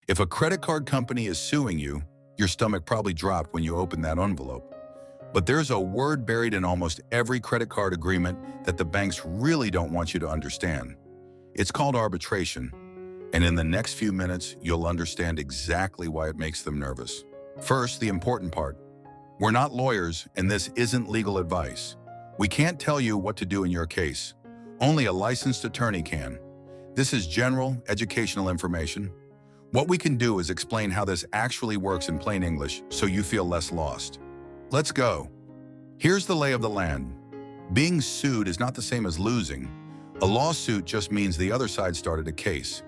If a credit card company is suing you, your stomach probably dropped when you opened that envelope. But there's a word buried in almost every credit card agreement that the banks really don't want you to understand. It's called arbitration, and in the next few minutes, you'll understand exactly why it makes them nervous. First, the important part. We're not lawyers, and this isn't legal advice. We can't tell you what to do in your case. Only a licensed attorney can. This is general, educational information. What we can do is explain how this actually works in plain English so you feel less lost. Let's go. Here's the lay of the land. Being sued is not the same as losing. A lawsuit just means the other side started a case.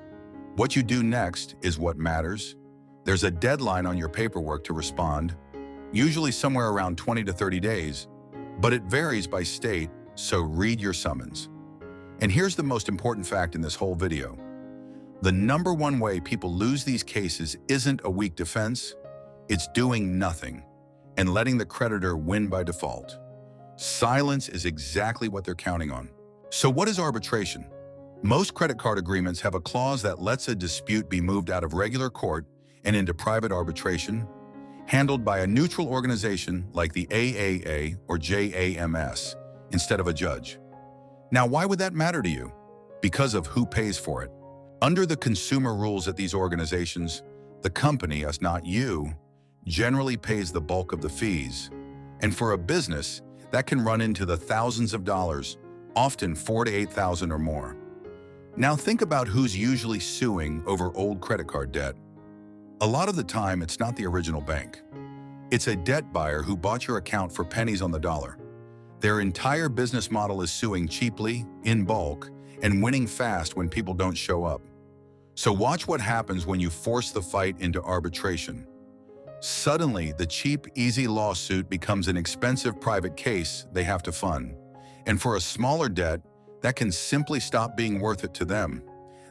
What you do next is what matters. There's a deadline on your paperwork to respond, usually somewhere around 20 to 30 days, but it varies by state, so read your summons. And here's the most important fact in this whole video. The number one way people lose these cases isn't a weak defense, it's doing nothing and letting the creditor win by default. Silence is exactly what they're counting on. So what is arbitration? Most credit card agreements have a clause that lets a dispute be moved out of regular court and into private arbitration, handled by a neutral organization like the AAA or JAMS instead of a judge. Now, why would that matter to you? Because of who pays for it. Under the consumer rules at these organizations, the company, us not you, generally pays the bulk of the fees. And for a business, that can run into the thousands of dollars, often $4,000 to $8,000 or more. Now think about who's usually suing over old credit card debt. A lot of the time, it's not the original bank. It's a debt buyer who bought your account for pennies on the dollar. Their entire business model is suing cheaply, in bulk, and winning fast when people don't show up. So watch what happens when you force the fight into arbitration. Suddenly, the cheap, easy lawsuit becomes an expensive private case they have to fund. And for a smaller debt, that can simply stop being worth it to them.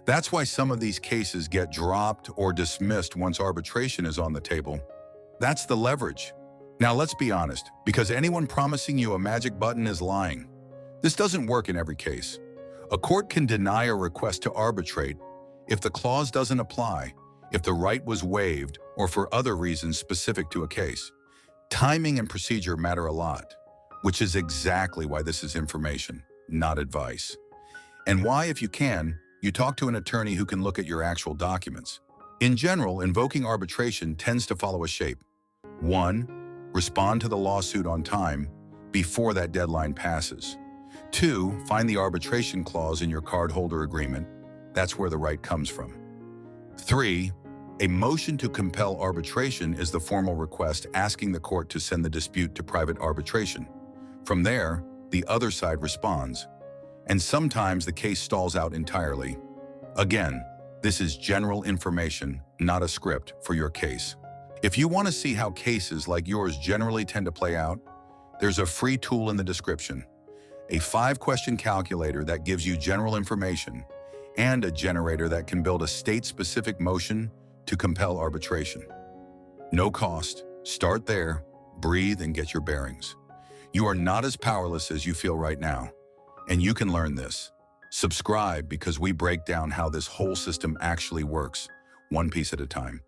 That's why some of these cases get dropped or dismissed once arbitration is on the table. That's the leverage. Now let's be honest, because anyone promising you a magic button is lying. This doesn't work in every case. A court can deny a request to arbitrate if the clause doesn't apply, if the right was waived, or for other reasons specific to a case. Timing and procedure matter a lot, which is exactly why this is information, not advice. And why, if you can, you talk to an attorney who can look at your actual documents. In general, invoking arbitration tends to follow a shape. 1. Respond to the lawsuit on time before that deadline passes. 2. Find the arbitration clause in your cardholder agreement. That's where the right comes from. 3. A motion to compel arbitration is the formal request asking the court to send the dispute to private arbitration. From there, the other side responds, and sometimes the case stalls out entirely. Again, this is general information, not a script for your case. If you want to see how cases like yours generally tend to play out, there's a free tool in the description, a 5-question calculator that gives you general information, and a generator that can build a state-specific motion to compel arbitration. No cost. Start there, breathe, and get your bearings. You are not as powerless as you feel right now, and you can learn this. Subscribe because we break down how this whole system actually works, one piece at a time.